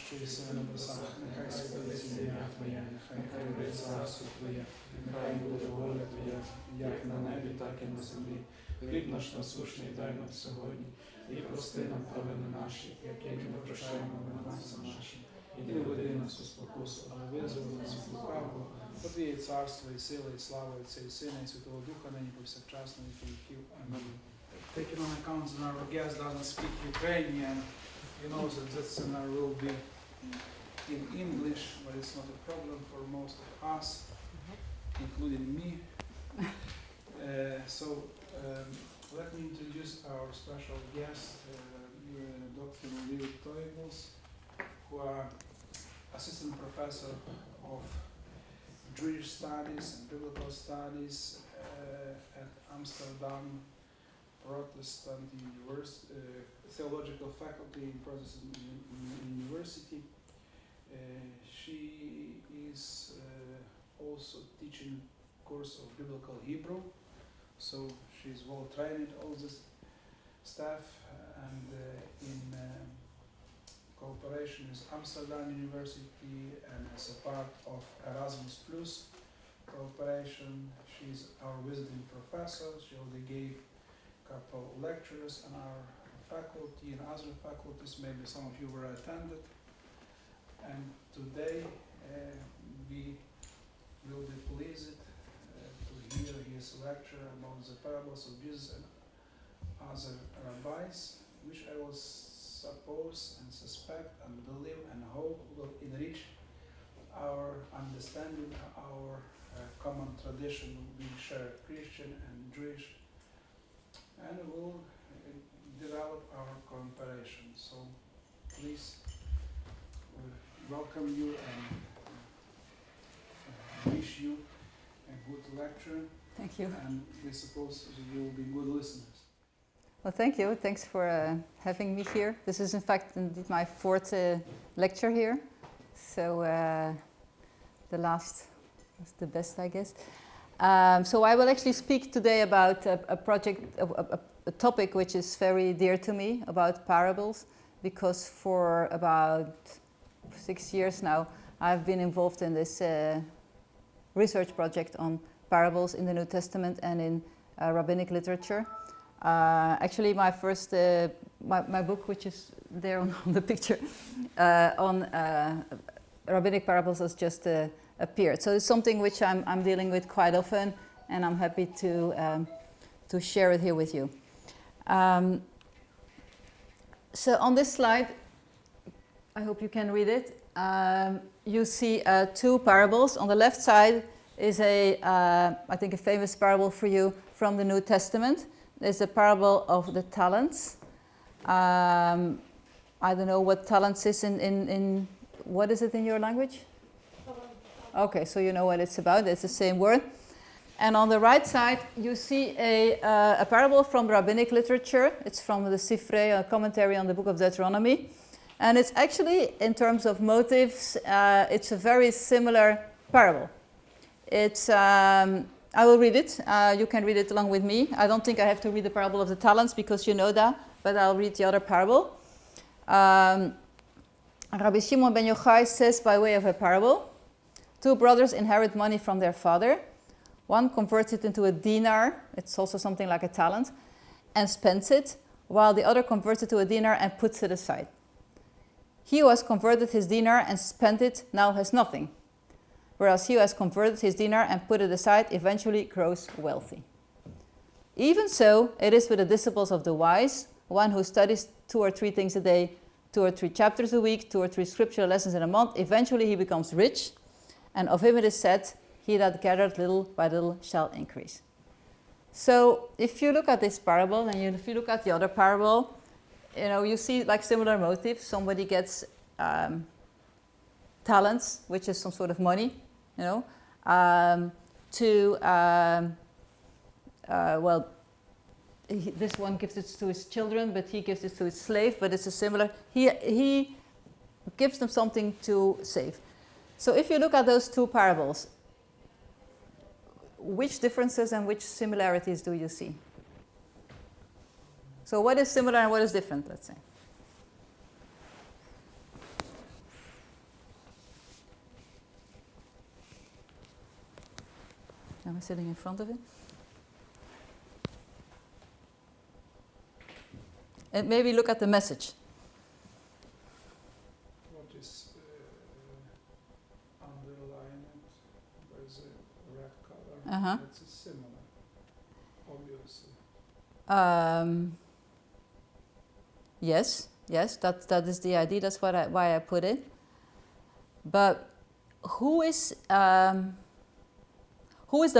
що єси на небесах, нехай святиться ім'я Твоє, нехай прийде царство Твоє, нехай буде воля Твоя, як на небі, так і на землі. Хліб наш насущний дай нам сьогодні, і прости нам провини наші, які ми прощаємо винуватцям нашим. І не веди нас у спокусу, але визволи нас від лукавого. Бо Твоє царство, і сила, і слава Отця, і Сина, і Святого Духа, нині повсякчас, на віки віків. Амінь. Taking on account that our guest doesn't speak Ukrainian, he knows that this seminar will be in English, but it's not a problem for most of us, including me. Let me introduce our special guest, Dr. Líve Tojgels, who are assistant professor of Jewish studies and biblical studies at Amsterdam Protestant theological faculty in Protestant University. She is also teaching course of biblical Hebrew, so she's well trained in all this stuff, and in cooperation with Amsterdam University and as a part of Erasmus Plus cooperation, she's our visiting professor. She already gave couple lectures on our faculty and other faculties, maybe some of you were attended. And today we will be pleased to hear his lecture about the parables of Jesus and other rabbis, which I will suppose and suspect and believe and hope will enrich our understanding, our common tradition being shared Christian and Jewish, and we'll develop our cooperation. So please welcome you and wish you a good lecture. Thank you. And we suppose you will be good listeners. Well, thank you. Thanks for having me here. This is in fact indeed my fourth lecture here. So the last was the best, I guess. So I will actually speak today about a project, a topic which is very dear to me, about parables, because for about 6 years now I've been involved in this research project on parables in the New Testament and in rabbinic literature. Actually my first, my book, which is there on the picture, on rabbinic parables has just appeared. So it's something which I'm dealing with quite often, and I'm happy to share it here with you. So on this slide, I hope you can read it. You see two parables. On the left side is I think a famous parable for you from the New Testament. There's the parable of the talents. I don't know what talents is in what is it in your language? Okay, so you know what it's about. It's the same word. And on the right side, you see a parable from rabbinic literature. It's from the Sifrei, a commentary on the book of Deuteronomy. And it's actually, in terms of motives, it's a very similar parable. It's, I will read it. You can read it along with me. I don't think I have to read the parable of the talents because you know that, but I'll read the other parable. Rabbi Shimon ben Yochai says by way of a parable, two brothers inherit money from their father. One converts it into a dinar, it's also something like a talent, and spends it, while the other converts it to a dinar and puts it aside. He who has converted his dinar and spent it now has nothing, whereas he who has converted his dinar and put it aside eventually grows wealthy. Even so, it is with the disciples of the wise, one who studies 2 or 3 things a day, 2 or 3 chapters a week, 2 or 3 scripture lessons in a month. Eventually he becomes rich, and of him it is said, he that gathered little by little shall increase. So if you look at this parable, and if you look at the other parable, you know, you see like similar motives. Somebody gets talents, which is some sort of money, you know, this one gives it to his children, but he gives it to his slave, but it's a similar, he gives them something to save. So if you look at those two parables, which differences and which similarities do you see? So what is similar and what is different, let's say? I'm sitting in front of it. And maybe look at the message. What is underlined? There's a red color. Uh-huh. It's similar, obviously. Yes, that is the idea. That's why I put it. But who is the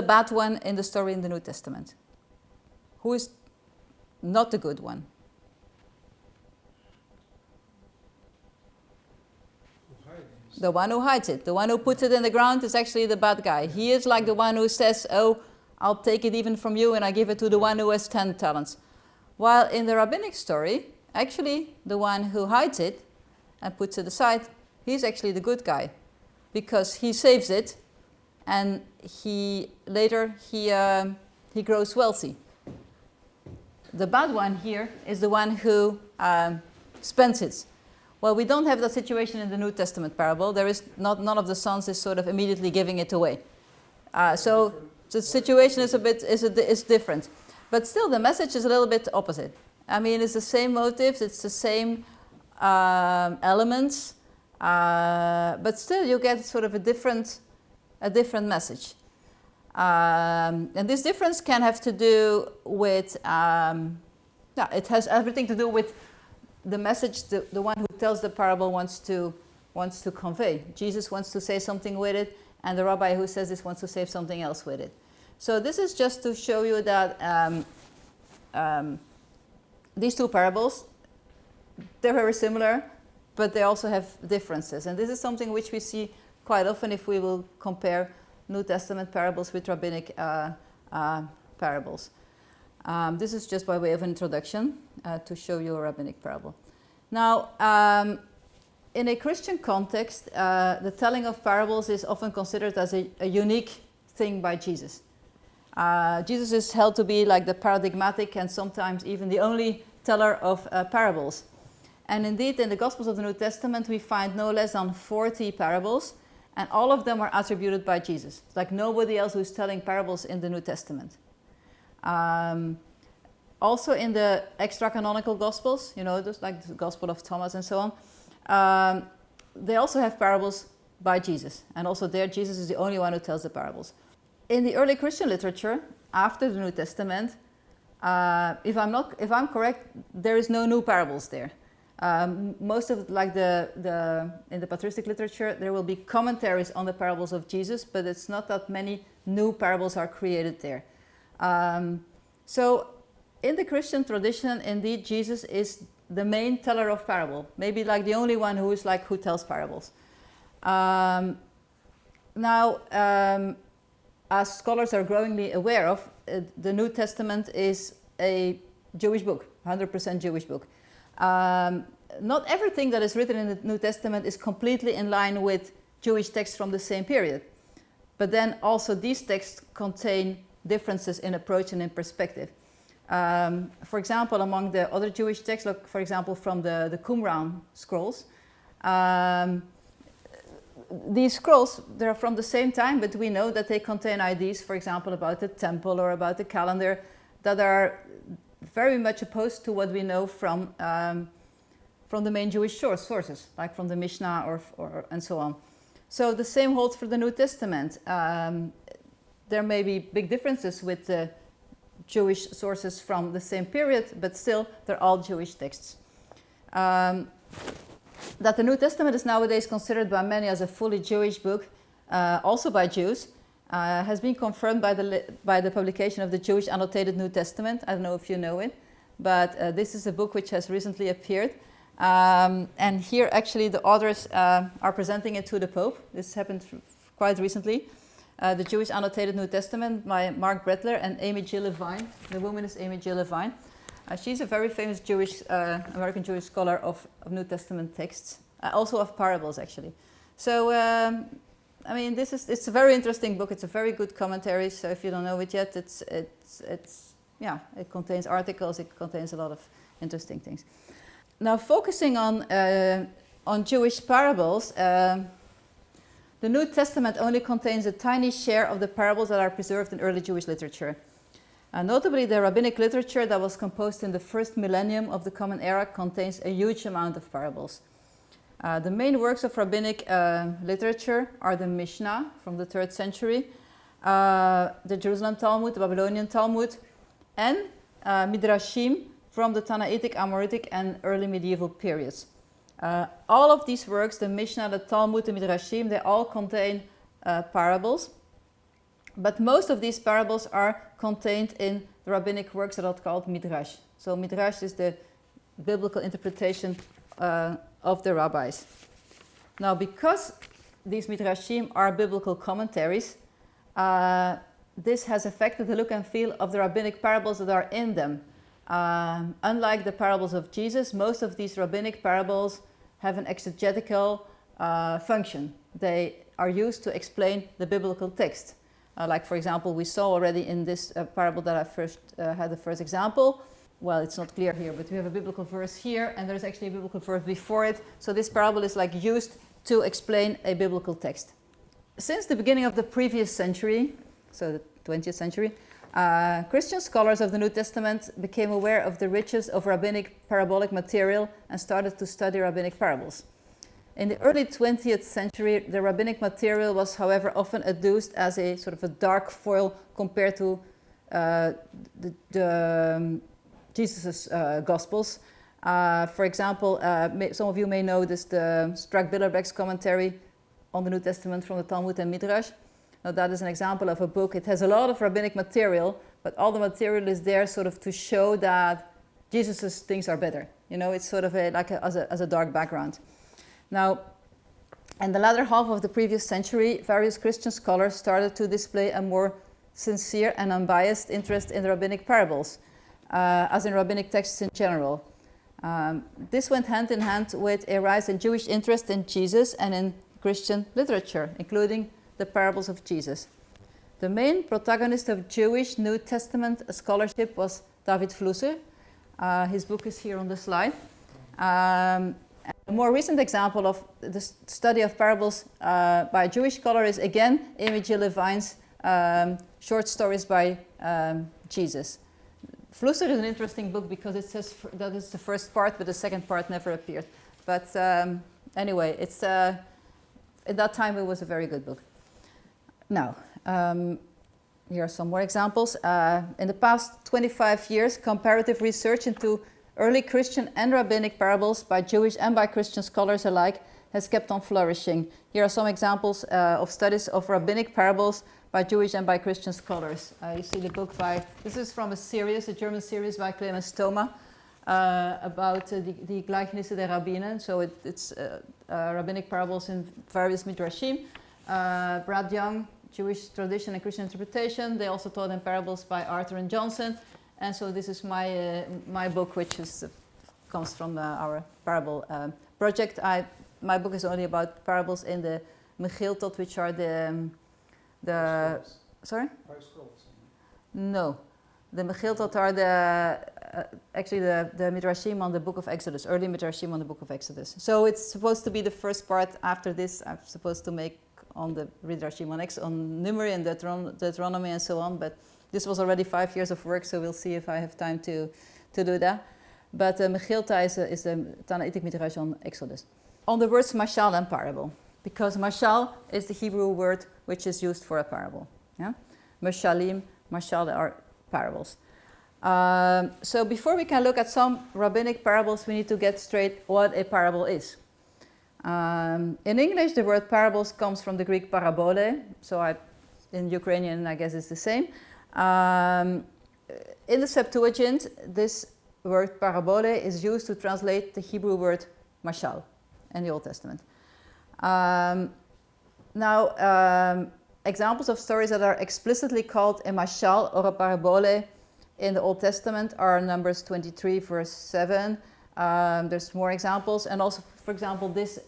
bad one in the story in the New Testament? Who is not the good one? The one who hides it. The one who puts it in the ground is actually the bad guy. He is like the one who says, oh, I'll take it even from you and I give it to the one who has 10 talents. While in the Rabbinic story, actually the one who hides it and puts it aside, he's actually the good guy. Because he saves it and he grows wealthy. The bad one here is the one who spends it. Well, we don't have that situation in the New Testament parable. There is none of the sons is sort of immediately giving it away. So the situation is different. But still, the message is a little bit opposite. I mean, it's the same motives, it's the same elements, but still you get sort of a different message. And this difference can have to do with, it has everything to do with the message the one who tells the parable wants to convey. Jesus wants to say something with it, and the rabbi who says this wants to say something else with it. So this is just to show you that these two parables, they're very similar, but they also have differences. And this is something which we see quite often if we will compare New Testament parables with Rabbinic parables. This is just by way of introduction to show you a Rabbinic parable. Now, in a Christian context, the telling of parables is often considered as a unique thing by Jesus. Jesus is held to be like the paradigmatic and sometimes even the only teller of parables. And indeed, in the Gospels of the New Testament, we find no less than 40 parables, and all of them are attributed by Jesus. It's like nobody else who's telling parables in the New Testament. Also in the extra-canonical Gospels, just like the Gospel of Thomas and so on, they also have parables by Jesus. And also there, Jesus is the only one who tells the parables. In the early Christian literature, after the New Testament, if I'm correct, there is no new parables there. Most of like in the patristic literature, there will be commentaries on the parables of Jesus, but it's not that many new parables are created there. So in the Christian tradition, indeed, Jesus is the main teller of parable, maybe like the only one who tells parables. Now, as scholars are growingly aware of, the New Testament is a Jewish book, 100% Jewish book. Not everything that is written in the New Testament is completely in line with Jewish texts from the same period. But then also these texts contain differences in approach and in perspective. For example, among the other Jewish texts, like for example from the Qumran scrolls, these scrolls, they're from the same time, but we know that they contain ideas, for example, about the temple or about the calendar, that are very much opposed to what we know from the main Jewish sources, like from the Mishnah or and so on. So the same holds for the New Testament. There may be big differences with the Jewish sources from the same period, but still they're all Jewish texts. That the New Testament is nowadays considered by many as a fully Jewish book, also by Jews, has been confirmed by the publication of the Jewish Annotated New Testament. I don't know if you know it, but this is a book which has recently appeared. And here actually the authors are presenting it to the Pope. This happened quite recently. The Jewish Annotated New Testament by Mark Bretler and Amy Jill Levine. The woman is Amy Jill Levine. She's a very famous Jewish, American Jewish scholar of New Testament texts, also of parables actually. So, I mean, it's a very interesting book. It's a very good commentary. So if you don't know it yet, it contains articles. It contains a lot of interesting things. Now, focusing on Jewish parables, the New Testament only contains a tiny share of the parables that are preserved in early Jewish literature. Notably, the rabbinic literature that was composed in the first millennium of the Common Era contains a huge amount of parables. The main works of rabbinic literature are the Mishnah from the 3rd century, the Jerusalem Talmud, the Babylonian Talmud, and Midrashim from the Tannaitic, Amoritic, and early medieval periods. All of these works, the Mishnah, the Talmud, the Midrashim, they all contain parables. But most of these parables are contained in the rabbinic works that are called Midrash. So Midrash is the biblical interpretation of the rabbis. Now, because these Midrashim are biblical commentaries, this has affected the look and feel of the rabbinic parables that are in them. Unlike the parables of Jesus, most of these rabbinic parables have an exegetical function. They are used to explain the biblical text. Like, for example, we saw already in this parable that I first had the first example. Well, it's not clear here, but we have a biblical verse here, and there's actually a biblical verse before it. So this parable is like used to explain a biblical text. Since the beginning of the previous century, so the 20th century, Christian scholars of the New Testament became aware of the riches of rabbinic parabolic material and started to study rabbinic parables. In the early 20th century, the rabbinic material was, however, often adduced as a sort of a dark foil compared to Jesus' Gospels. For example, some of you may know this, the Strack-Billerbeck's commentary on the New Testament from the Talmud and Midrash. Now, that is an example of a book. It has a lot of rabbinic material, but all the material is there sort of to show that Jesus' things are better. You know, it's sort of as a dark background. Now, in the latter half of the previous century, various Christian scholars started to display a more sincere and unbiased interest in the rabbinic parables, as in rabbinic texts in general. This went hand in hand with a rise in Jewish interest in Jesus and in Christian literature, including the parables of Jesus. The main protagonist of Jewish New Testament scholarship was David Flusser. His book is here on the slide. A more recent example of the study of parables by a Jewish scholar is again Amy Jill Levine's short stories by Jesus. Flusser is an interesting book because it says that it's the first part, but the second part never appeared. But anyway, it's at that time it was a very good book. Now, here are some more examples. In the past 25 years, comparative research into early Christian and rabbinic parables by Jewish and by Christian scholars alike has kept on flourishing. Here are some examples of studies of rabbinic parables by Jewish and by Christian scholars. You see the book this is from a German series by Clemens Thoma about the Gleichnisse der Rabbinen. So it's rabbinic parables in various midrashim. Brad Young, Jewish tradition and Christian interpretation. They also taught in parables by Arthur and Johnson. And so this is my book, which comes from our parable project. My book is only about parables in the Megiltot, which are the sorry? 5 scrolls. No, the Megiltot are actually the midrashim on the Book of Exodus, early midrashim on the Book of Exodus. So it's supposed to be the first part. After this, I'm supposed to make on the midrashim on Numeri and Deuteronomy and so on. But this was already 5 years of work, so we'll see if I have time to do that. But Megilta is the Tannaitic midrash on Exodus. On the words mashal and parable, because mashal is the Hebrew word which is used for a parable. Yeah? Mashalim, mashal are parables. So before we can look at some rabbinic parables, we need to get straight what a parable is. In English, the word parables comes from the Greek parabole. So in Ukrainian, I guess it's the same. In the Septuagint, this word parabole is used to translate the Hebrew word mashal in the Old Testament. Examples of stories that are explicitly called a mashal or a parabole in the Old Testament are Numbers 23, verse 7. There's more examples, and also, for example, this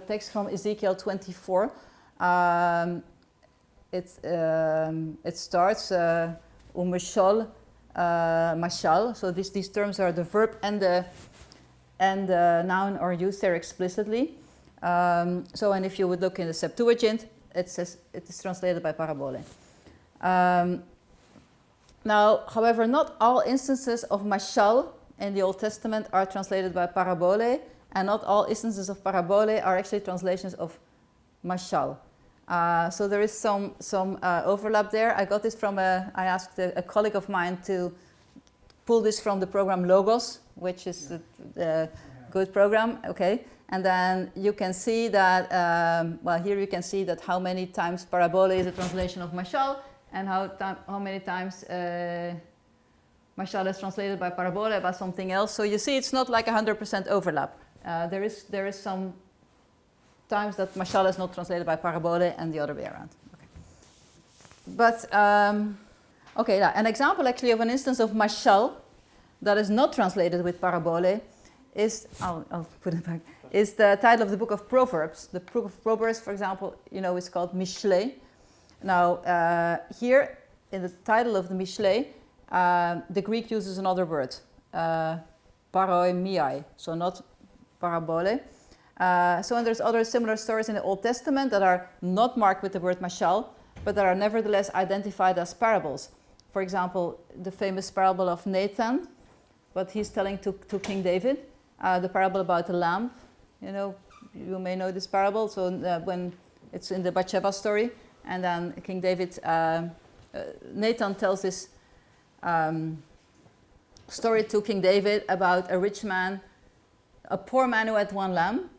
text from Ezekiel 24. It starts umeshol mashal. So these terms are the verb and the noun are used there explicitly. And if you would look in the Septuagint, it says it is translated by parabole. Now, however, not all instances of mashal in the Old Testament are translated by parabole, and not all instances of parabole are actually translations of mashal. So there is some overlap there. I got this from I asked a colleague of mine to pull this from the program Logos, which is a good program. Okay, and then you can see that. Well, here you can see that how many times parabole is a translation of mashal, and how many times mashal is translated by parabole by something else. So you see, it's not like 100% overlap. There is some times that mashal is not translated by parabole and the other way around. Okay. But okay, an example actually of an instance of mashal that is not translated with parabole is I'll put it back. Is the title of the book of Proverbs. The book of Proverbs, for example, is called Mishle. Now here in the title of the Mishle, the Greek uses another word, paroimiai, so not parabole. So and there's other similar stories in the Old Testament that are not marked with the word mashal, but that are nevertheless identified as parables. For example, the famous parable of Nathan, what he's telling to King David, the parable about the lamb. You may know this parable. So when it's in the Bathsheba story, and then King David, Nathan tells this story to King David about a rich man, a poor man who had one lamb,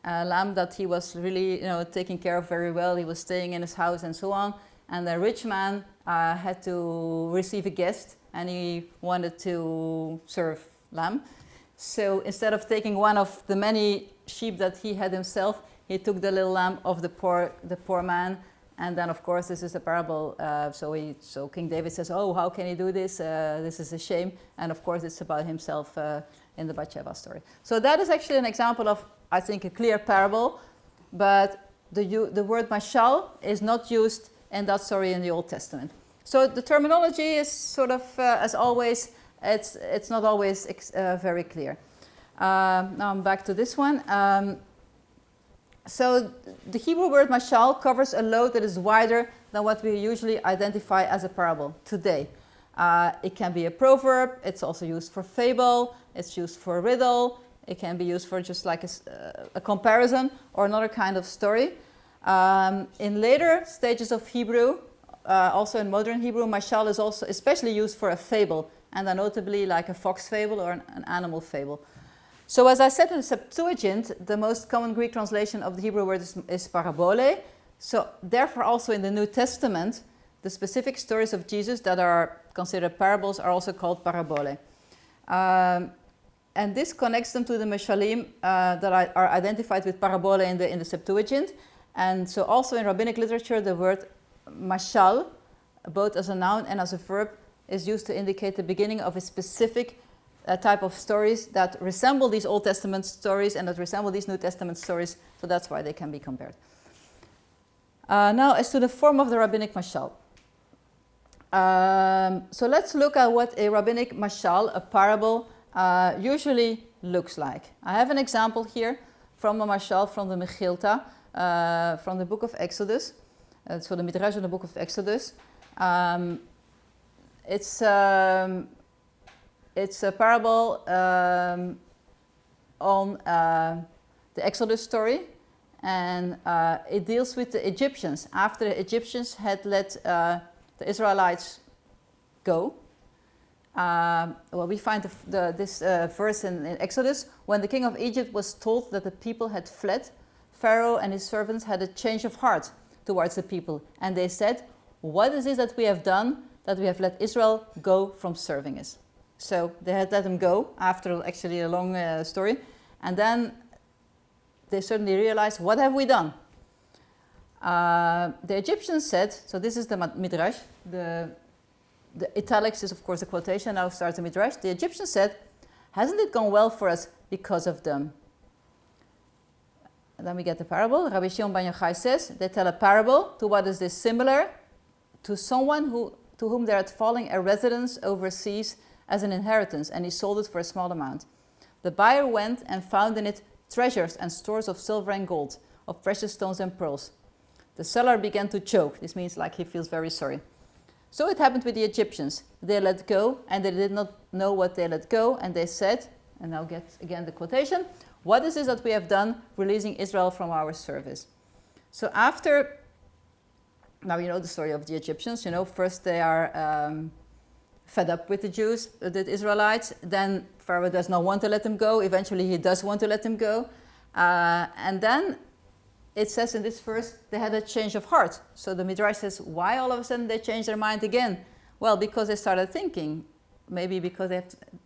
a lamb that he was really, taking care of very well. He was staying in his house and so on. And the rich man had to receive a guest, and he wanted to serve lamb. So instead of taking one of the many sheep that he had himself, he took the little lamb of the poor man. And then, of course, this is a parable. So King David says, "Oh, how can he do this? This is a shame." And of course, it's about himself in the Bathsheba story. So that is actually an example of, I think, a clear parable. But the word mashal is not used in that story in the Old Testament. So the terminology is sort of, as always, it's not always very clear. Now I'm back to this one. So the Hebrew word mashal covers a load that is wider than what we usually identify as a parable today. It can be a proverb. It's also used for fable. It's used for riddle. It can be used for just like a comparison or another kind of story. In later stages of Hebrew, also in modern Hebrew, mashal is also especially used for a fable, and then notably like a fox fable or an animal fable. So as I said in the Septuagint, the most common Greek translation of the Hebrew word is parabole. So therefore also in the New Testament, the specific stories of Jesus that are considered parables are also called parabole. And this connects them to the Meshalim that are identified with parabole in the Septuagint. And so also in Rabbinic literature, the word mashal, both as a noun and as a verb, is used to indicate the beginning of a specific type of stories that resemble these Old Testament stories and that resemble these New Testament stories. So that's why they can be compared. Now, as to the form of the Rabbinic mashal. So let's look at what a Rabbinic mashal, a parable, usually looks like. I have an example here from a mashal from the Mechilta, from the book of Exodus. So the Midrash in the book of Exodus. It's a parable on the Exodus story, and it deals with the Egyptians. After the Egyptians had let the Israelites go, we find this verse in Exodus. When the king of Egypt was told that the people had fled, Pharaoh and his servants had a change of heart towards the people, and they said, "What is it that we have done, that we have let Israel go from serving us?" So they had let them go after actually a long story, and then they suddenly realized, "What have we done?" The Egyptians said, so this is the Midrash, the italics is of course a quotation, now starts the Midrash. The Egyptians said, "Hasn't it gone well for us because of them?" And then we get the parable. Rabbi Shimon Bar Yochai says, they tell a parable. To what is this similar? To someone to whom there had fallen a residence overseas as an inheritance, and he sold it for a small amount. The buyer went and found in it treasures and stores of silver and gold, of precious stones and pearls. the seller began to choke. This means like he feels very sorry. So it happened with the Egyptians. They let go, and they did not know what they let go, and they said, and I'll get again the quotation, "What is this that we have done, releasing Israel from our service?" So after, now you know the story of the Egyptians, first they are fed up with the Jews, the Israelites, then Pharaoh does not want to let them go, eventually he does want to let them go, and then it says in this verse, they had a change of heart. So the Midrash says, why all of a sudden they changed their mind again? Well, because they started thinking, maybe because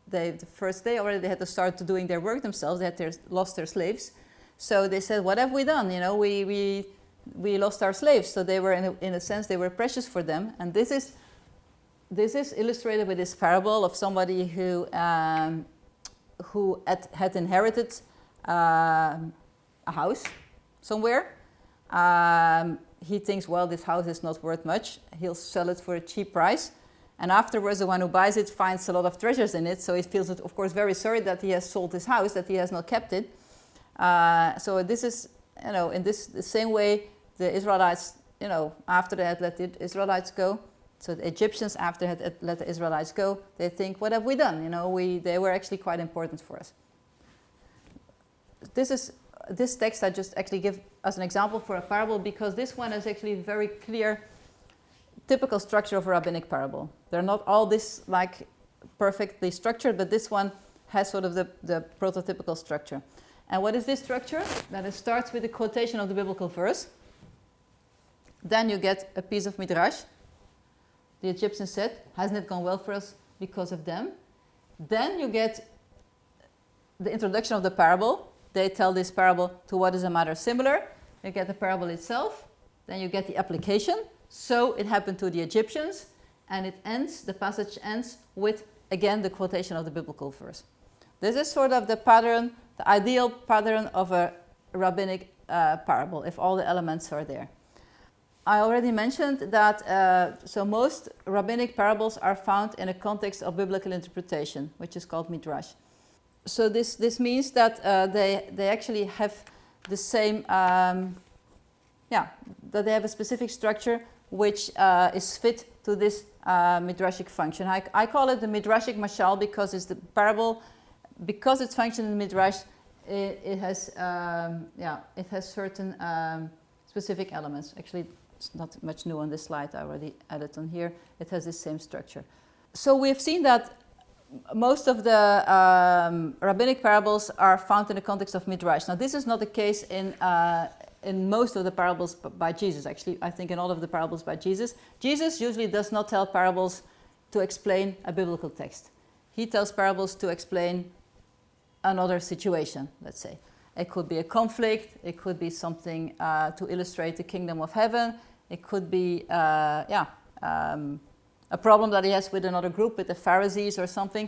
the first day already they had to start doing their work themselves, they had lost their slaves. So they said, what have we done? We lost our slaves. So they were, in a sense, they were precious for them. And this is illustrated with this parable of somebody who had inherited a house somewhere. He thinks, well, this house is not worth much. He'll sell it for a cheap price. And afterwards, the one who buys it finds a lot of treasures in it. So he feels, of course, very sorry that he has sold his house, that he has not kept it. So this is, in the same way, the Israelites, after they had let the Israelites go, so the Egyptians, after they had let the Israelites go, they think, what have we done? They were actually quite important for us. This text I just actually give as an example for a parable, because this one is actually very clear, typical structure of a rabbinic parable. They're not all this like perfectly structured, but this one has sort of the prototypical structure. And what is this structure? That it starts with the quotation of the biblical verse. Then you get a piece of midrash. The Egyptians said, hasn't it gone well for us because of them? Then you get the introduction of the parable. They tell this parable, to what is a matter similar. You get the parable itself. Then you get the application. So it happened to the Egyptians. And the passage ends with, again, the quotation of the biblical verse. This is sort of the pattern, the ideal pattern of a rabbinic parable, if all the elements are there. I already mentioned that so most rabbinic parables are found in a context of biblical interpretation, which is called midrash. So this means that they actually have the same, that they have a specific structure which is fit to this midrashic function. I call it the midrashic mashal because it's the parable, because it's functioned in midrash, it has certain specific elements. Actually, it's not much new on this slide. I already added on here. It has the same structure. So we've seen that most of the rabbinic parables are found in the context of midrash. Now, this is not the case in most of the parables by Jesus. Actually, I think in all of the parables by Jesus, Jesus usually does not tell parables to explain a biblical text. He tells parables to explain another situation, let's say. It could be a conflict. It could be something to illustrate the kingdom of heaven. It could be, a problem that he has with another group, with the Pharisees or something,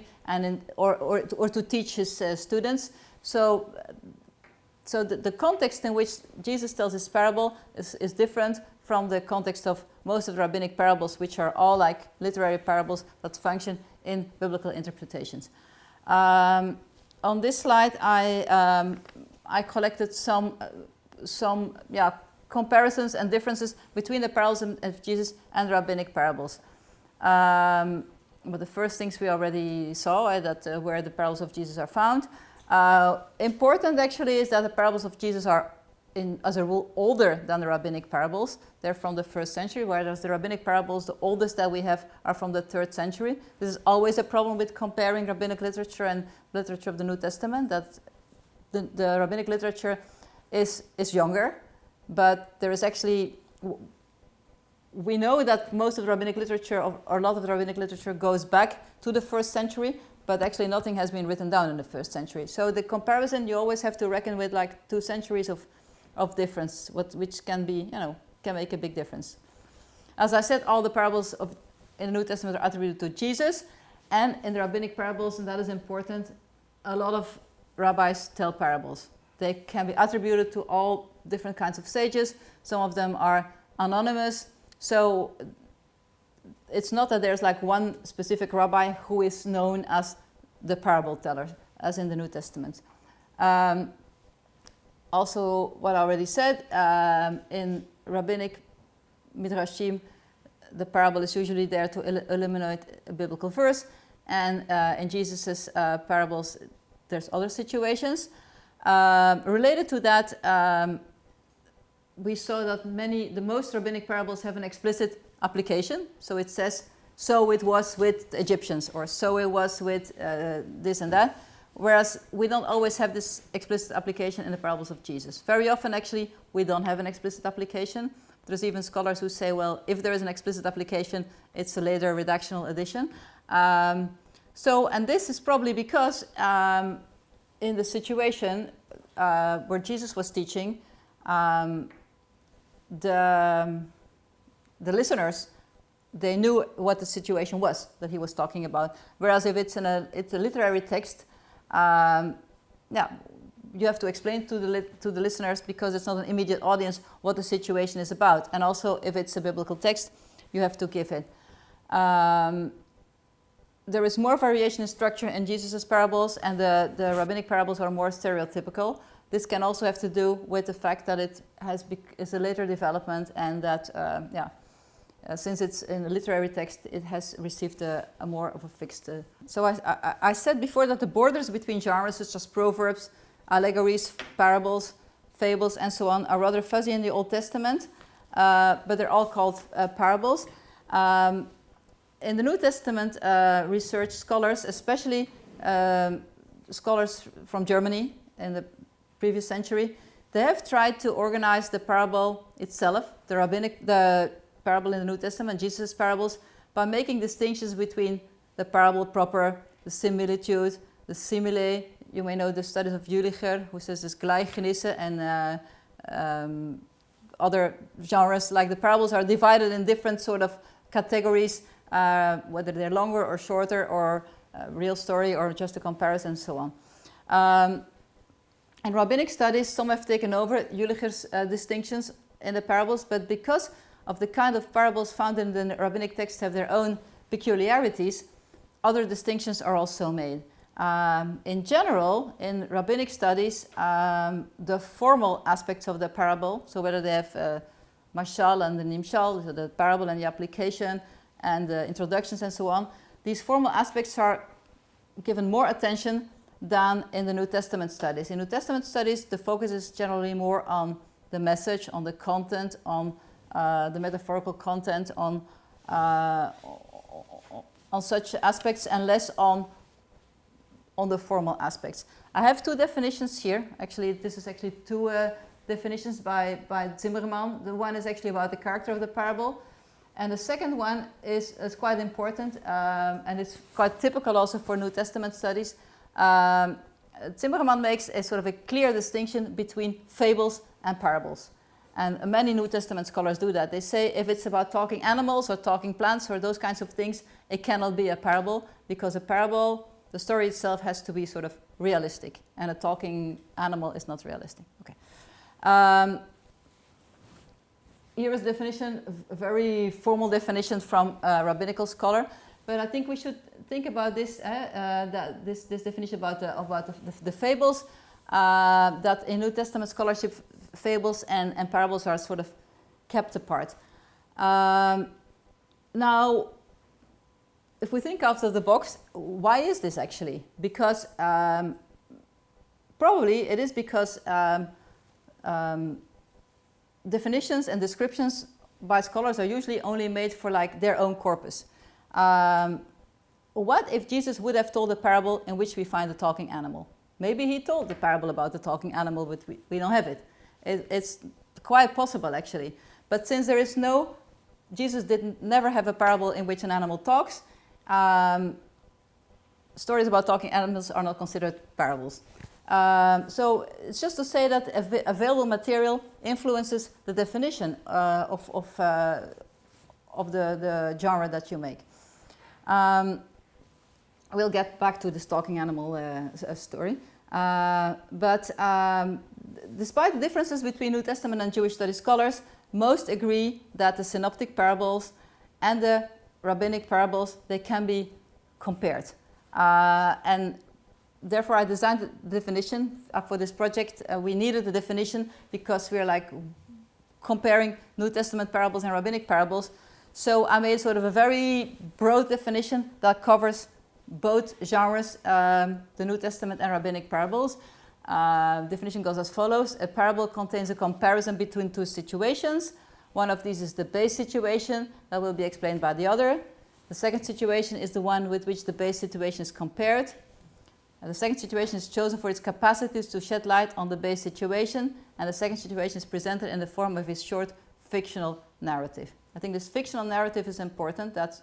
or to teach his students. So the context in which Jesus tells his parable is different from the context of most of the rabbinic parables, which are all like literary parables that function in biblical interpretations. On this slide, I collected some comparisons and differences between the parables of Jesus and rabbinic parables. But the first things we already saw, that where the parables of Jesus are found. Important actually is that the parables of Jesus are, as a rule, older than the rabbinic parables. They're from the 1st century, whereas the rabbinic parables, the oldest that we have, are from the 3rd century. This is always a problem with comparing rabbinic literature and literature of the New Testament, that the rabbinic literature is younger, but there is actually, we know that most of the rabbinic literature, or a lot of the rabbinic literature, goes back to the 1st century, but actually nothing has been written down in the 1st century. So the comparison, you always have to reckon with like 2 centuries of difference, which can be, can make a big difference. As I said, all the parables in the New Testament are attributed to Jesus, and in the rabbinic parables, and that is important, a lot of rabbis tell parables. They can be attributed to all different kinds of sages. Some of them are anonymous. So it's not that there's like one specific rabbi who is known as the parable teller, as in the New Testament. Also, what I already said, in rabbinic midrashim, the parable is usually there to illuminate a biblical verse, and in Jesus's parables, there's other situations. Related to that, we saw that the most rabbinic parables have an explicit application. So it says, so it was with the Egyptians, or so it was with this and that. Whereas we don't always have this explicit application in the parables of Jesus. Very often, actually, we don't have an explicit application. There's even scholars who say, well, if there is an explicit application, it's a later redactional addition. And this is probably because in the situation where Jesus was teaching, the listeners, they knew what the situation was that he was talking about. Whereas if it's a literary text, you have to explain to the listeners, because it's not an immediate audience, what the situation is about. And also, if it's a biblical text, you have to give it. There is more variation in structure in Jesus' parables, and the rabbinic parables are more stereotypical. This can also have to do with the fact that it is a later development, and that since it's in a literary text, it has received a more of a fixed. So I said before that the borders between genres such as proverbs, allegories, parables, fables, and so on are rather fuzzy in the Old Testament, but they're all called parables. In the New Testament, research scholars, especially scholars from Germany in the previous century, they have tried to organize the parable itself, the parable in the New Testament, Jesus' parables, by making distinctions between the parable proper, the similitude, the simile. You may know the studies of Julicher, who says this gleichnisse, and other genres. Like the parables are divided in different sort of categories, whether they're longer or shorter, or real story, or just a comparison, and so on. In rabbinic studies, some have taken over Julicher's distinctions in the parables, but because of the kind of parables found in the rabbinic text have their own peculiarities, other distinctions are also made. In general, in rabbinic studies, the formal aspects of the parable, so whether they have mashal and the nimshal, so the parable and the application, and the introductions and so on, these formal aspects are given more attention than in the New Testament studies. In New Testament studies, the focus is generally more on the message, on the content, on the metaphorical content, on such aspects, and less on the formal aspects. I have two definitions here. Actually, this is actually two definitions by Zimmerman. The one is actually about the character of the parable, and the second one is quite important, and it's quite typical also for New Testament studies. Zimmerman makes a sort of a clear distinction between fables and parables. And many New Testament scholars do that. They say if it's about talking animals or talking plants or those kinds of things, it cannot be a parable, because a parable, the story itself has to be sort of realistic, and a talking animal is not realistic. Okay. Here is definition, a very formal definition from a rabbinical scholar, but I think we should think about this this definition about the fables, that in New Testament scholarship, fables and parables are sort of kept apart. Now, if we think out of the box, why is this actually? Because probably it is because definitions and descriptions by scholars are usually only made for like their own corpus. What if Jesus would have told a parable in which we find a talking animal? Maybe he told the parable about the talking animal, but we don't have it. It's quite possible, actually. But since there is Jesus never have a parable in which an animal talks, stories about talking animals are not considered parables. So it's just to say that available material influences the definition of the genre that you make. We'll get back to this talking animal story. But despite the differences between New Testament and Jewish studies scholars, most agree that the synoptic parables and the rabbinic parables, they can be compared. And therefore, I designed the definition for this project. We needed the definition because we're like comparing New Testament parables and Rabbinic parables. So I made sort of a very broad definition that covers both genres, the New Testament and Rabbinic parables. Definition goes as follows. A parable contains a comparison between two situations. One of these is the base situation that will be explained by the other. The second situation is the one with which the base situation is compared. And the second situation is chosen for its capacities to shed light on the base situation, and the second situation is presented in the form of a short fictional narrative. I think this fictional narrative is important. That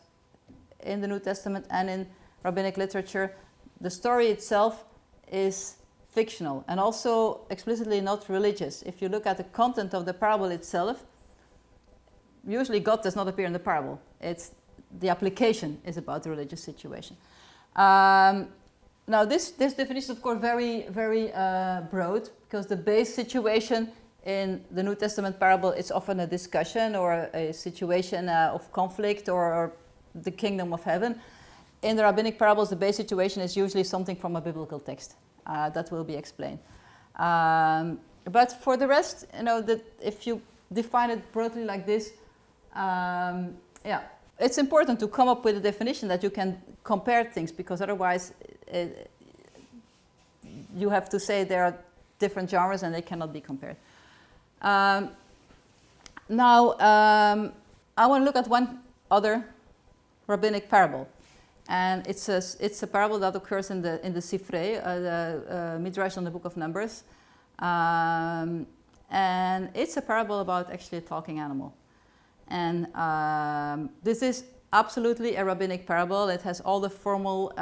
in the New Testament and in Rabbinic literature, the story itself is fictional and also explicitly not religious. If you look at the content of the parable itself, usually God does not appear in the parable. It's the application is about the religious situation. Now this definition is of course very broad, because the base situation in the New Testament parable is often a discussion or a situation of conflict or the kingdom of heaven. In the Rabbinic parables, the base situation is usually something from a biblical text that will be explained. But for the rest, if you define it broadly like this, it's important to come up with a definition that you can compare things, because otherwise you have to say there are different genres and they cannot be compared. I want to look at one other Rabbinic parable, and it's a parable that occurs in the Sifrei, the Midrash on the Book of Numbers, and it's a parable about actually a talking animal. And this is absolutely a Rabbinic parable. It has all the formal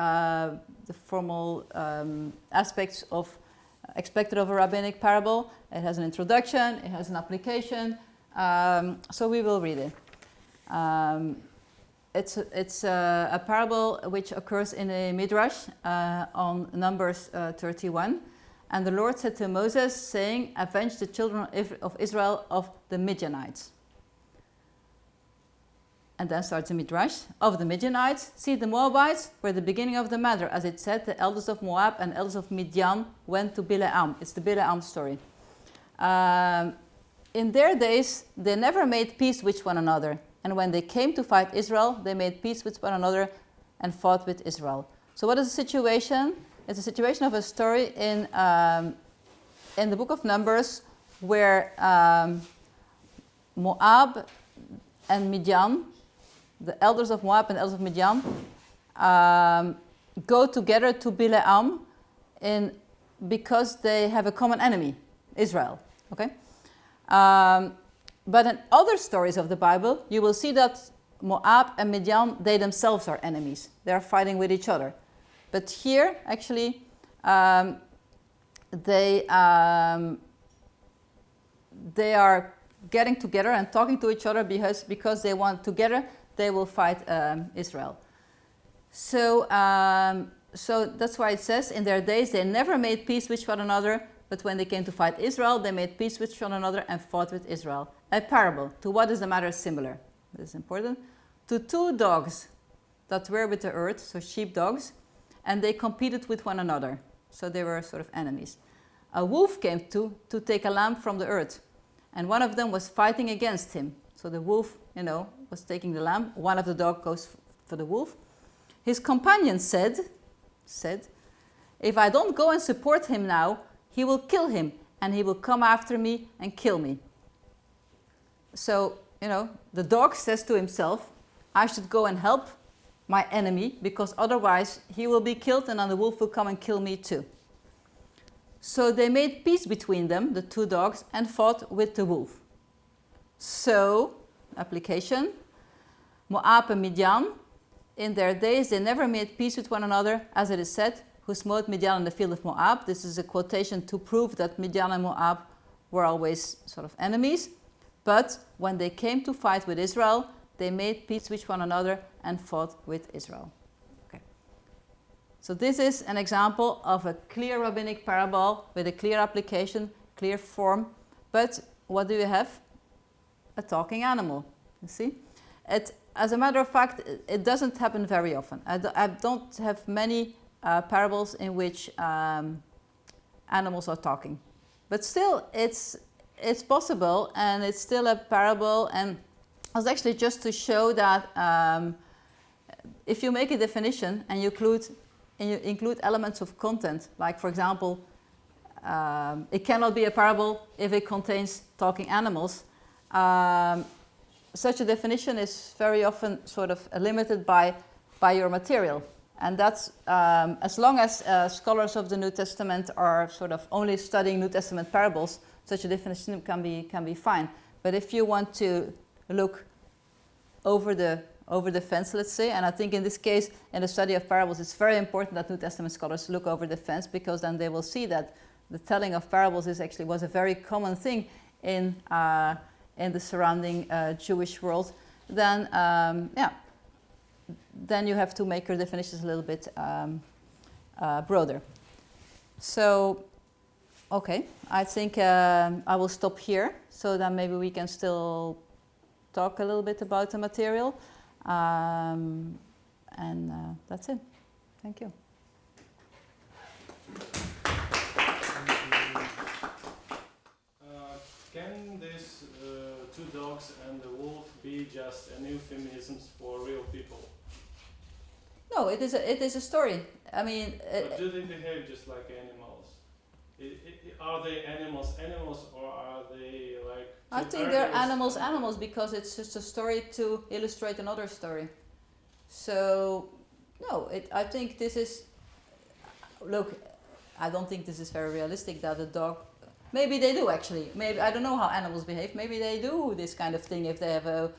aspects expected of a Rabbinic parable. It has an introduction, it has an application, so we will read it. It's a parable which occurs in a Midrash on Numbers 31. And the Lord said to Moses, saying, "Avenge the children of Israel of the Midianites." And then starts the Midrash. "Of the Midianites, see, the Moabites were the beginning of the matter. As it said, the elders of Moab and elders of Midian went to Bileam." It's the Bileam story. In their days, they never made peace with one another. And when they came to fight Israel, they made peace with one another and fought with Israel. So what is the situation? It's a situation of a story in the book of Numbers where Moab and Midian, the elders of Moab and elders of Midian, go together to Bileam because they have a common enemy, Israel. Okay? But in other stories of the Bible, you will see that Moab and Midian, they themselves are enemies. They are fighting with each other. But here, actually, they are getting together and talking to each other because they want together, they will fight Israel. So that's why it says, in their days they never made peace with one another, but when they came to fight Israel, they made peace with one another and fought with Israel. A parable. To what is the matter similar? This is important. To two dogs that were with the earth, so sheepdogs, and they competed with one another. So they were sort of enemies. A wolf came to take a lamb from the earth, and one of them was fighting against him. So the wolf, was taking the lamb. One of the dogs goes for the wolf. His companion said, "If I don't go and support him now, he will kill him, and he will come after me and kill me." So, the dog says to himself, "I should go and help my enemy, because otherwise he will be killed and then the wolf will come and kill me too." So they made peace between them, the two dogs, and fought with the wolf. So, application, Moab and Midian, in their days they never made peace with one another, as it is said, "Who smote Midian in the field of Moab." This is a quotation to prove that Midian and Moab were always sort of enemies. But when they came to fight with Israel, they made peace with one another and fought with Israel. Okay. So this is an example of a clear Rabbinic parable with a clear application, clear form. But what do you have? A talking animal. You see? As a matter of fact, it doesn't happen very often. I don't have many parables in which animals are talking. But still, it's possible, and it's still a parable, and it was actually just to show that if you make a definition and you include elements of content, like for example, it cannot be a parable if it contains talking animals. Such a definition is very often sort of limited by your material, and that's as long as scholars of the New Testament are sort of only studying New Testament parables, such a definition can be fine. But if you want to look over the fence, let's say, and I think in this case, in the study of parables, it's very important that New Testament scholars look over the fence, because then they will see that the telling of parables was a very common thing in the surrounding Jewish world. Then you have to make your definitions a little bit broader. So, okay, I think I will stop here, so that maybe we can still talk a little bit about the material. And that's it. Thank you. Can these two dogs and the wolf be just a euphemisms for real people? No, it is a story. I mean, but do they behave just like animals? Are they animals, or are they like? I think they're animals because it's just a story to illustrate another story. So, no, I think this is. Look, I don't think this is very realistic that a dog. Maybe they do actually. Maybe I don't know how animals behave. Maybe they do this kind of thing if they have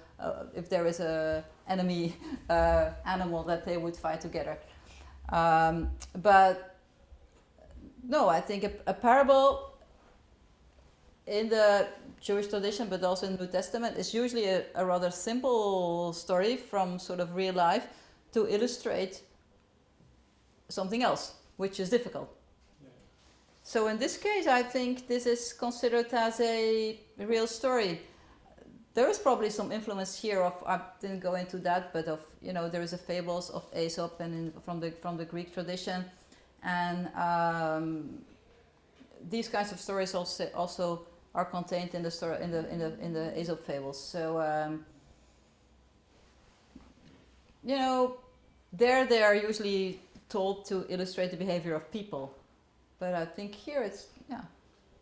if there is a enemy animal that they would fight together. But no, I think a parable in the Jewish tradition, but also in the New Testament, is usually a rather simple story from sort of real life to illustrate something else, which is difficult. So in this case, I think this is considered as a real story. There is probably some influence here of, I didn't go into that, but of, there is a fables of Aesop and from the Greek tradition, and these kinds of stories also are contained in the story in the Aesop fables. So they are usually told to illustrate the behavior of people. But I think here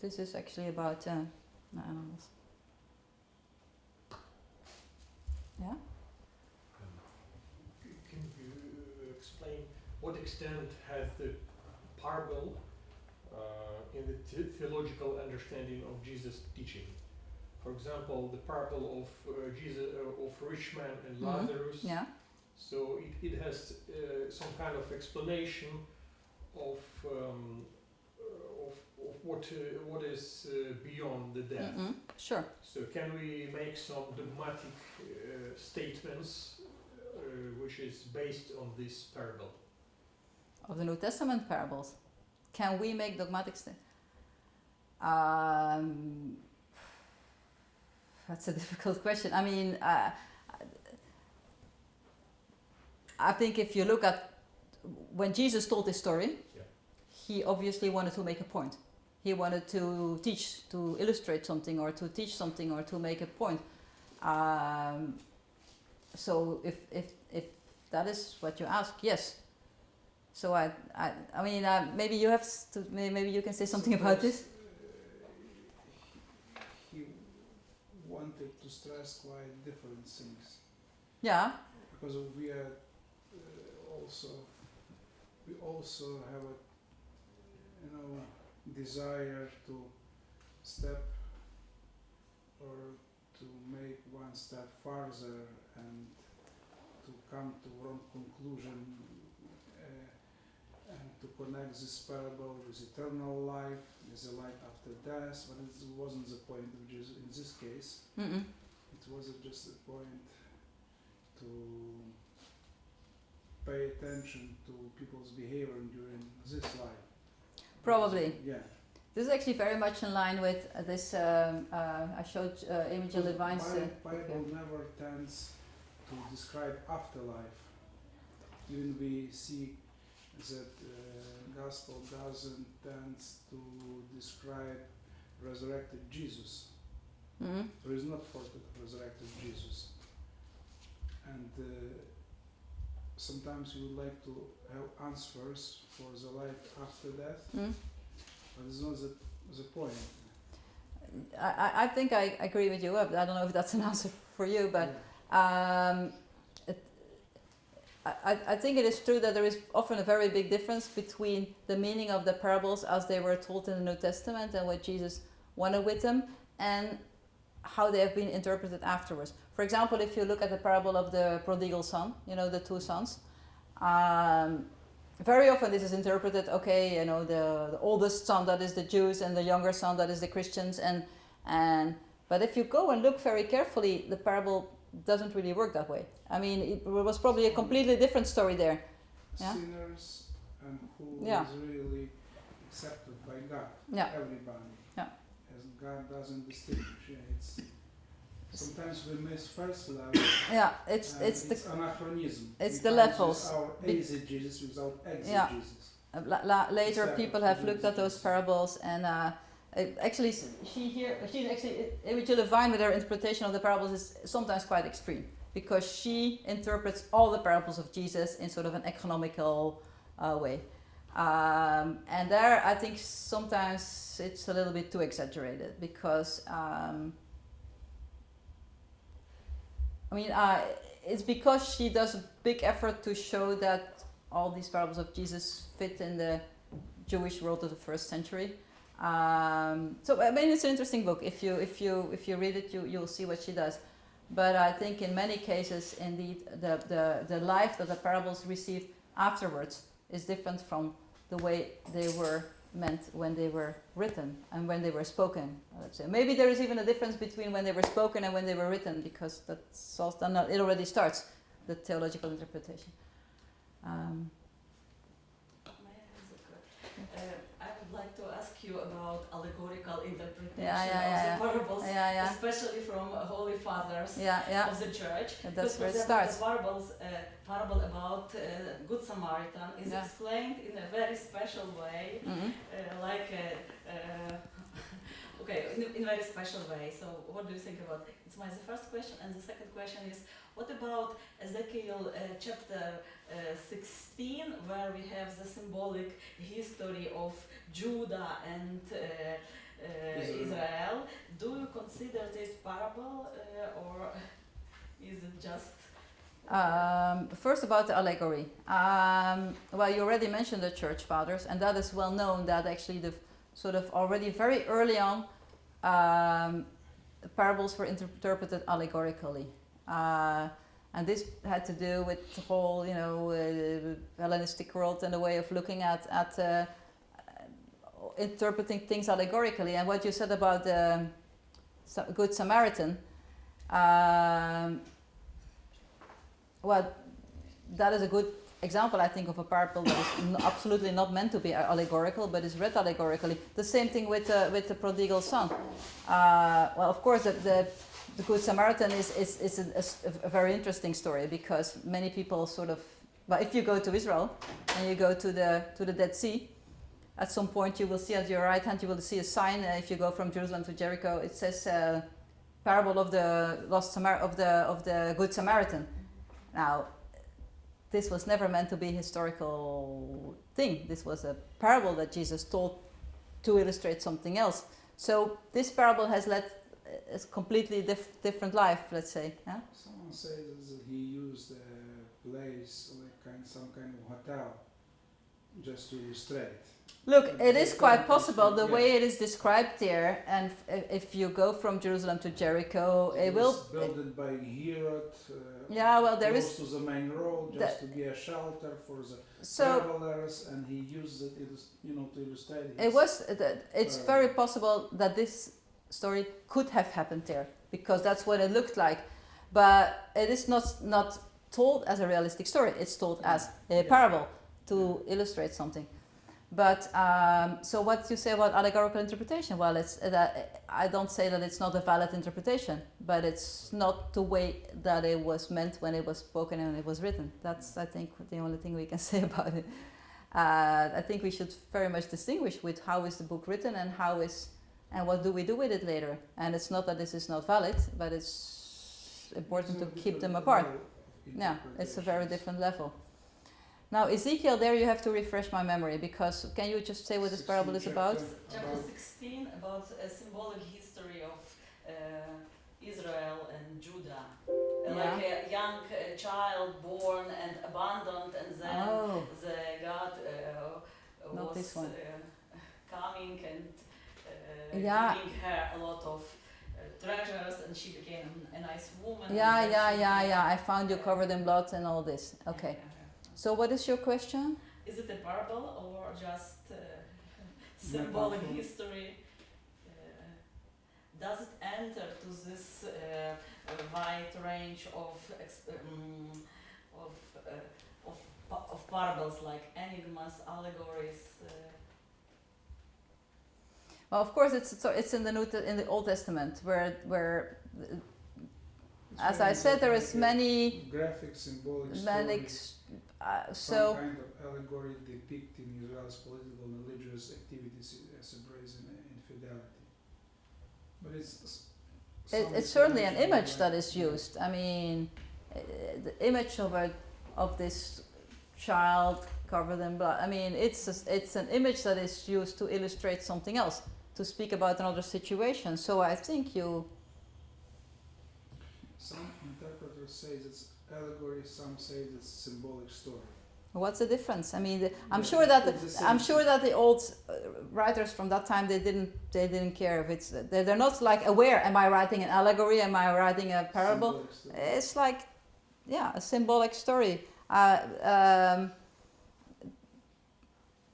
this is actually about animals. Yeah? Can you explain what extent has the parable in the theological understanding of Jesus' teaching? For example, the parable of Jesus of rich man and Lazarus. Yeah. So it has some kind of explanation of what is beyond the death. Mm-hmm. Sure. So can we make some dogmatic statements which is based on this parable? Of the New Testament parables. Can we make dogmatic statements? That's a difficult question. I mean, I think if you look at when Jesus told this story, he obviously wanted to make a point. He wanted to teach, to illustrate something, or to teach something, or to make a point. So if that is what you ask, yes. So I mean, maybe you have to, maybe you can say something about this. He wanted to stress quite different things. Yeah. Because we are we also have a desire to step or to make one step farther and to come to one conclusion and to connect this parable with eternal life, with the life after death, but it wasn't the point of Jesus in this case. Mm-mm. It was just a point to pay attention to people's behavior during this life. Probably. Yeah. This is actually very much in line with this. I showed Imogen Levine's. Bible never tends to describe afterlife. Even we see that Gospel doesn't tend to describe resurrected Jesus. Mhm. There is not for the resurrected Jesus. And sometimes you would like to have answers for the life after death, Mm. but it's not the point. I think I agree with you. I don't know if that's an answer for you, but I think it is true that there is often a very big difference between the meaning of the parables as they were told in the New Testament and what Jesus wanted with them, and how they have been interpreted afterwards. For example, if you look at the parable of the prodigal son, you know, the two sons, very often this is interpreted, okay, you know, the oldest son, that is the Jews, and the younger son, that is the Christians, but if you go and look very carefully, the parable doesn't really work that way. I mean, it was probably a completely different story there. Yeah. Sinners and who Yeah. is really accepted by God. Yeah. Everybody. Yeah. As God doesn't distinguish. Yeah, it's sometimes we miss first level. Yeah, it's the anachronism. it's We the can't levels. use our exegesis without Yeah. exegesis. Later Exactly. people have looked at those parables, and actually she's actually Imogen Levine with her interpretation of the parables is sometimes quite extreme, because she interprets all the parables of Jesus in sort of an economical way, and there I think sometimes it's a little bit too exaggerated, because it's because she does a big effort to show that all these parables of Jesus fit in the Jewish world of the first century. So I mean, it's an interesting book. If you read it, you'll see what she does. But I think in many cases, indeed, the life that the parables received afterwards is different from the way they were meant when they were written and when they were spoken. Let's say maybe there is even a difference between when they were spoken and when they were written, because that's also, it already starts the theological interpretation. I would like to ask you about allegorical interpretation Yeah. of the parables, Yeah. especially from Holy Fathers Yeah. of the Church. And that's For where it example, starts. The parable about Good Samaritan is Yeah. explained in a very special way, Mhm. in a very special way. So what do you think about it? It's the first question. And the second question is, what about Ezekiel chapter 16, where we have the symbolic history of Judah and Israel? Do you consider it parable, or is it just... First about the allegory. Well, you already mentioned the Church Fathers, and that is well known that actually the sort of already very early on, the parables were interpreted allegorically. And this had to do with the whole, Hellenistic world and the way of looking at interpreting things allegorically. And what you said about the Good Samaritan, well, that is a good example, I think, of a parable that is absolutely not meant to be allegorical, but is read allegorically. The same thing with the prodigal son. Well, of course, the Good Samaritan is a very interesting story, because many people sort of, well, if you go to Israel and you go to the Dead Sea, at some point you will see at your right hand, you will see a sign. If you go from Jerusalem to Jericho, it says parable of the of the Good Samaritan. Now, this was never meant to be a historical thing. This was a parable that Jesus told to illustrate something else. So this parable has led a completely different life, let's say. Yeah? Someone says that he used a place like some kind of hotel just to illustrate. Look, it is quite possible the way it is described there, and if you go from Jerusalem to Jericho, it will... built by Herod, yeah, well, there close is... to the main road, just to be a shelter for the So, travelers, and he used it, to illustrate his... It's very possible that this story could have happened there, because that's what it looked like. But it is not told as a realistic story. It's told as a parable to illustrate something. But so what you say about allegorical interpretation? Well, I don't say that it's not a valid interpretation, but it's not the way that it was meant when it was spoken and it was written. That's, I think, the only thing we can say about it. I think we should very much distinguish with how is the book written and how is and what do we do with it later? And it's not that this is not valid, but it's important to keep them apart. Yeah, it's a very different level. Now Ezekiel, there you have to refresh my memory, because can you just say what this parable is about? Chapter 16 about a symbolic history of Israel and Judah. Yeah. Like a young child born and abandoned, and then the God Not was this one. coming and Yeah. giving her a lot of treasures, and she became a nice woman. Yeah. I found you covered in blood and all this. Okay. So what is your question? Is it a parable or just symbolic history? Does it enter to this wide range of parables like enigmas, allegories? Well, of course, it's in the Old Testament where as I said, there is many graphic, symbolic stories. Some kind of allegory depicting Israel's political and religious activities as a brazen infidelity. But it's certainly an image that is used. I mean, the image of this child covered in blood. I mean, it's an image that is used to illustrate something else, to speak about another situation. So I think Some interpreters say it's allegory. Some say it's symbolic story. What's the difference? I mean, I'm sure that the old writers from that time they didn't care if it's they're not like aware. Am I writing an allegory? Am I writing a parable? It's like, yeah, a symbolic story.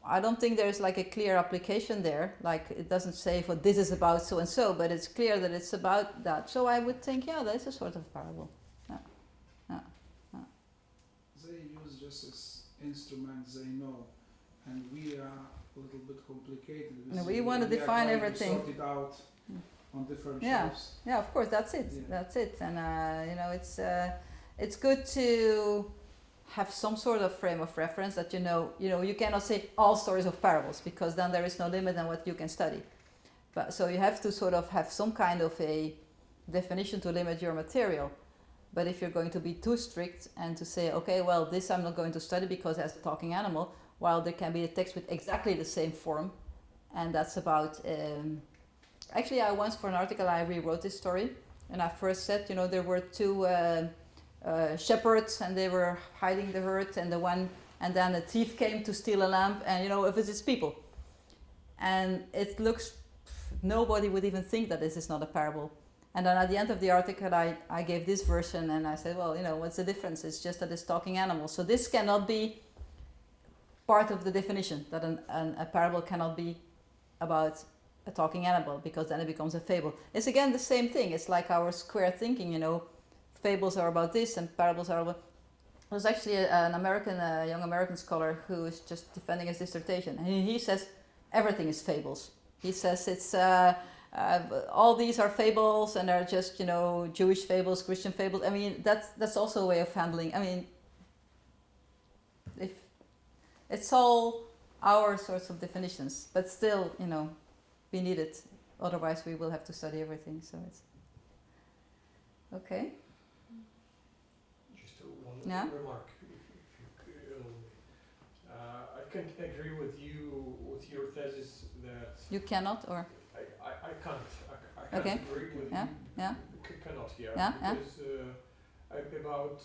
I don't think there's like a clear application there. Like it doesn't say for this is about so and so, but it's clear that it's about that. So I would think, yeah, that's a sort of parable. They use just as instruments they know, and we are a little bit complicated. And we want to define everything. Sort it out on different Yeah. shelves. Yeah, of course, that's it. Yeah. That's it. And it's good to have some sort of frame of reference that you cannot say all stories of parables, because then there is no limit on what you can study. But so you have to sort of have some kind of a definition to limit your material. But if you're going to be too strict and to say, okay, well, this I'm not going to study because it's a talking animal, while there can be a text with exactly the same form, and that's about. Actually, I once for an article I rewrote this story, and I first said, there were two shepherds, and they were hiding the herd, and then a thief came to steal a lamb, and if it's people, and it looks, nobody would even think that this is not a parable. And then at the end of the article, I gave this version, and I said, well, what's the difference? It's just that it's talking animals. So this cannot be part of the definition, that a parable cannot be about a talking animal, because then it becomes a fable. It's again the same thing. It's like our square thinking, fables are about this and parables are about... There's actually a young American scholar who is just defending his dissertation, and he says everything is fables. He says it's... all these are fables, and they're just Jewish fables, Christian fables. I mean that's also a way of handling. I mean, if it's all our sorts of definitions, but still we need it. Otherwise, we will have to study everything. So it's okay. Just one Yeah? remark. I can agree with your thesis that You cannot, or I can't Okay. agree with Yeah, you. yeah. Cannot here, Yeah, yeah. because about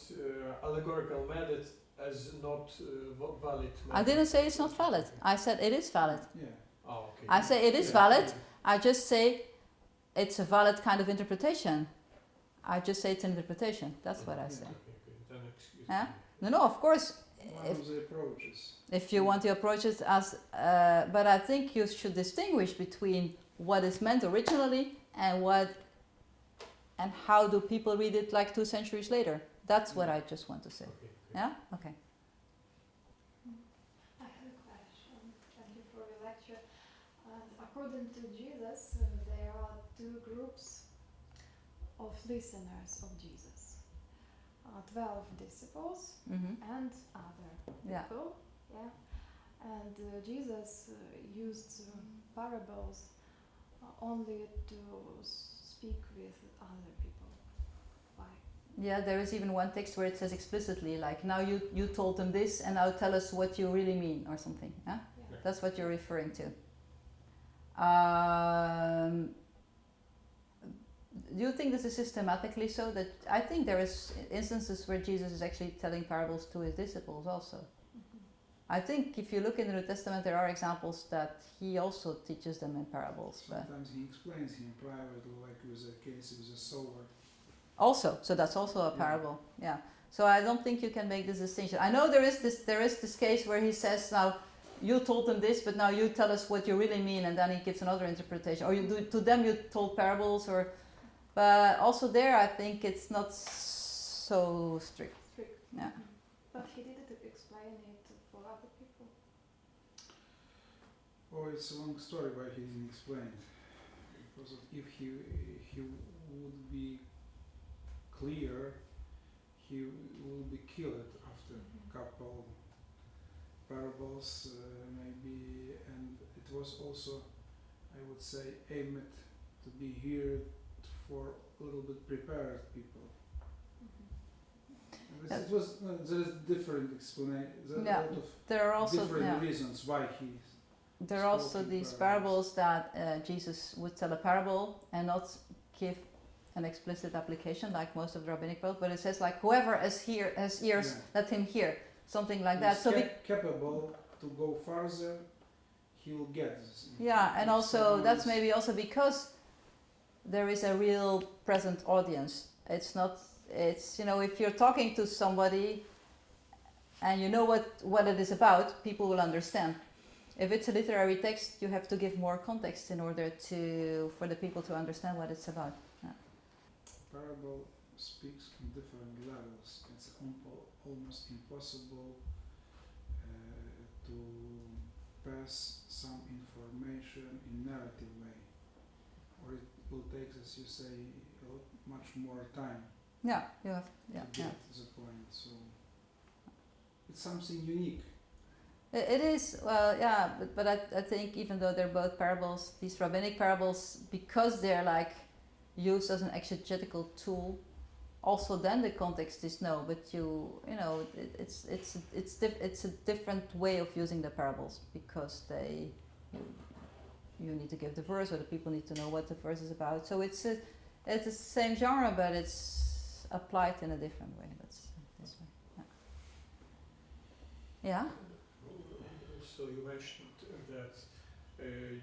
allegorical method as not valid. I didn't say it's not valid. I said it is valid. Yeah. Oh, okay. I say it is valid. I just say it's a valid kind of interpretation. I just say it's an interpretation. That's what I say. Okay. Then excuse Yeah? me. No, of course. One of the approaches. If you want to approach it as, but I think you should distinguish between what is meant originally and how do people read it like 2 centuries later. That's what I just want to say. Okay. Yeah? Okay. I have a question. Thank you for your lecture. According to Jesus, there are 2 groups of listeners of Jesus. 12 disciples and other Yeah. people. Yeah. And Jesus used parables only to speak with other people. Why? Yeah, there is even one text where it says explicitly, like, now you told them this, and now tell us what you really mean, or something. Huh? Yeah. That's what you're referring to. Do you think this is systematically so? That I think there is instances where Jesus is actually telling parables to his disciples also. I think if you look in the New Testament, there are examples that he also teaches them in parables. But Sometimes he explains him privately, like it was a case, it was a sower. also, so that's also a Yeah. parable. Yeah. So I don't think you can make this distinction. I know there is this case where he says, now you told them this, but now you tell us what you really mean, and then he gives another interpretation. Or you do to them you told parables, or but also there I think it's not so strict. Strict. Yeah. But he didn't explain it for other people. Oh, it's a long story why he didn't explain it. Because if he would be clear, he will be killed after a couple parables, maybe, and it was also, I would say, aimed to be here for a little bit prepared people. And it was there is different explanation. There are Yeah. a lot of There are also different reasons why he. there are also spoke in these parables that Jesus would tell a parable and not give an explicit application like most of the rabbinic parables, but it says like whoever has ears, Yeah. let him hear, something like that. He's So capable to go further, he will get this. yeah, and also So that's it's- maybe also because there is a real present audience. It's not, it's, you know, if you're talking to somebody and you know what it is about, people will understand. If it's a literary text, you have to give more context in order for the people to understand what it's about. Yeah. Parable speaks on different levels. It's almost impossible to pass some information in narrative way, or it will take, as you say, much more time Yeah, you have, yeah, to yeah. get to the point. So it's something unique. It is, well, yeah, but I think even though they're both parables, these rabbinic parables, because they're like used as an exegetical tool, also then the context is no, but you know, it's a different way of using the parables, because you need to give the verse, or the people need to know what the verse is about. So it's the same genre, but it's applied in a different way. That's this way. Yeah. So you mentioned that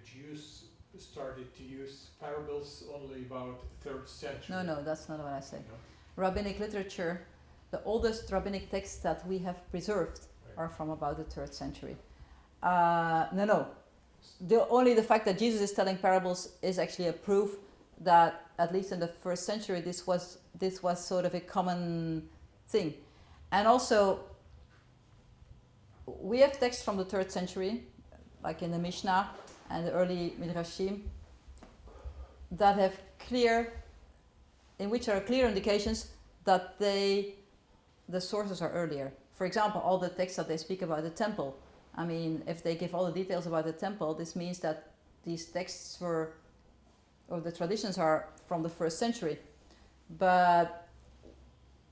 Jews started to use parables only about 3rd century. No, that's not what I say. No? Rabbinic literature, the oldest rabbinic texts that we have preserved are from about the 3rd century. No. Only the fact that Jesus is telling parables is actually a proof that at least in the 1st century this was sort of a common thing. And also we have texts from the 3rd century, like in the Mishnah and the early Midrashim, that have in which are clear indications that the sources are earlier. For example, all the texts that they speak about the temple. I mean, if they give all the details about the temple, this means that these texts or the traditions are from the 1st century. But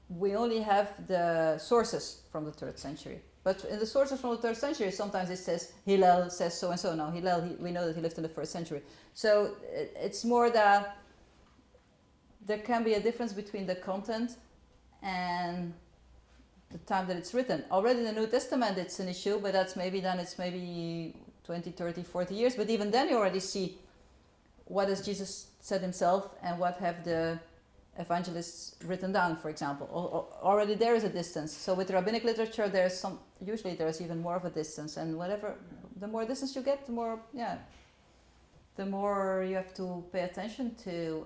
we only have the sources from the 3rd century. But in the sources from the 3rd century, sometimes it says Hillel says so and so. Now Hillel, we know that he lived in the 1st century. So it's more that there can be a difference between the content and the time that it's written. Already in the New Testament it's an issue, but it's maybe 20, 30, 40 years. But even then you already see what has Jesus said himself and what have the evangelists written down, for example. Already there is a distance. So with rabbinic literature usually there's even more of a distance, and the more distance you get, the more you have to pay attention to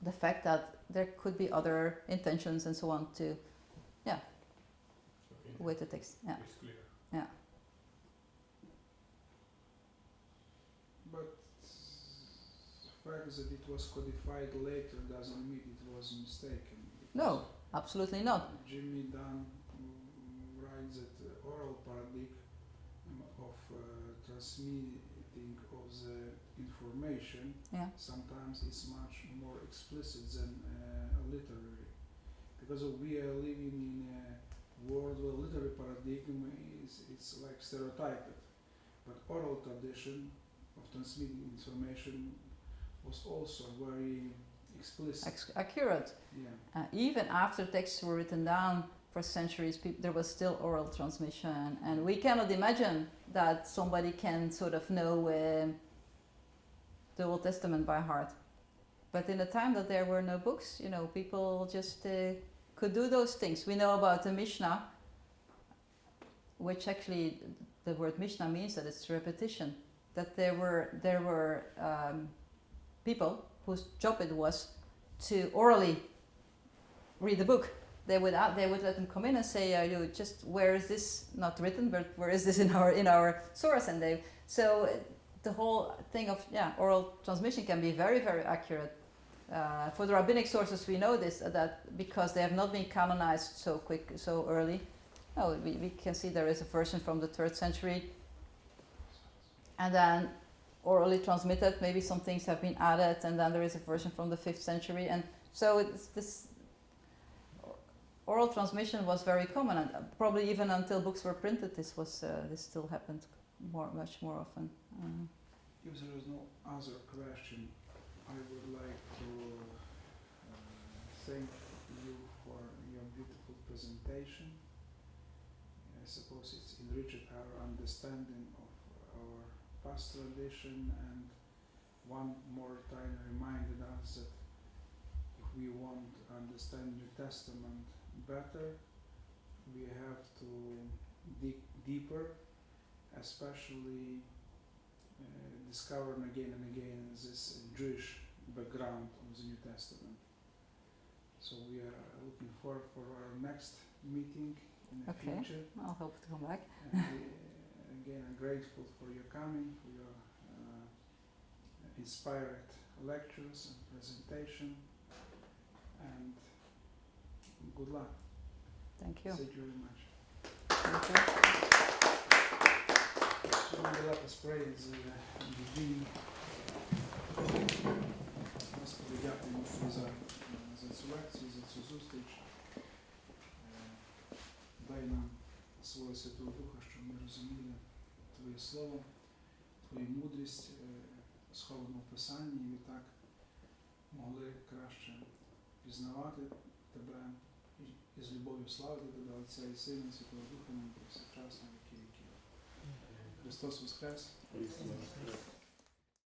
the fact that there could be other intentions and so on with the text. Yeah. It's clear. Yeah. But the fact that it was codified later doesn't mean it was mistaken. No, absolutely not. Jimmy Dunn writes that oral paradigm of writing of the information Yeah. sometimes is much more explicit than literary, because we are living in a world where literary paradigm is it's like stereotyped, but oral tradition of transmitting information was also very explicit. Accurate. Yeah. Even after texts were written down for centuries, there was still oral transmission, and we cannot imagine that somebody can sort of know the Old Testament by heart. But in a time that there were no books, you know, people just could do those things. We know about the Mishnah, which actually the word Mishnah means that it's repetition. That there were people whose job it was to orally read the book. They would let them come in and say, "You just where is this not written, but where is this in our source?" And the whole thing of oral transmission can be very, very accurate. For the rabbinic sources, we know this that because they have not been canonized so early. No, we can see there is a version from the 3rd century, and then orally transmitted. Maybe some things have been added, and then there is a version from the 5th century, and so it's this. Oral transmission was very common, and probably even until books were printed, this still happened much more often. If there is no other question, I would like to thank you for your beautiful presentation. I suppose it's enriched our understanding of our past tradition, and one more time reminded us that if we want to understand New Testament better, we have to dig deeper, especially discovering again and again this Jewish background of the New Testament. So we are looking forward for our next meeting in the future. I'll hope to come back. And again, I'm grateful for your coming, for your inspired lectures and presentation, and good luck. Thank you. Thank you very much. Thank you. Let us pray in the beginning. Господи, дякуємо за цю лекцію, за цю зустріч. Дай нам свого Святого Духа, щоб ми розуміли Твоє Слово, Твою мудрість, сховану в Писанні, і відтак могли краще пізнавати Тебе і з любов'ю славити Тебе, Отця і Сина, і Святого Духа, нам повсякчас на віки віків. Христос Воскрес!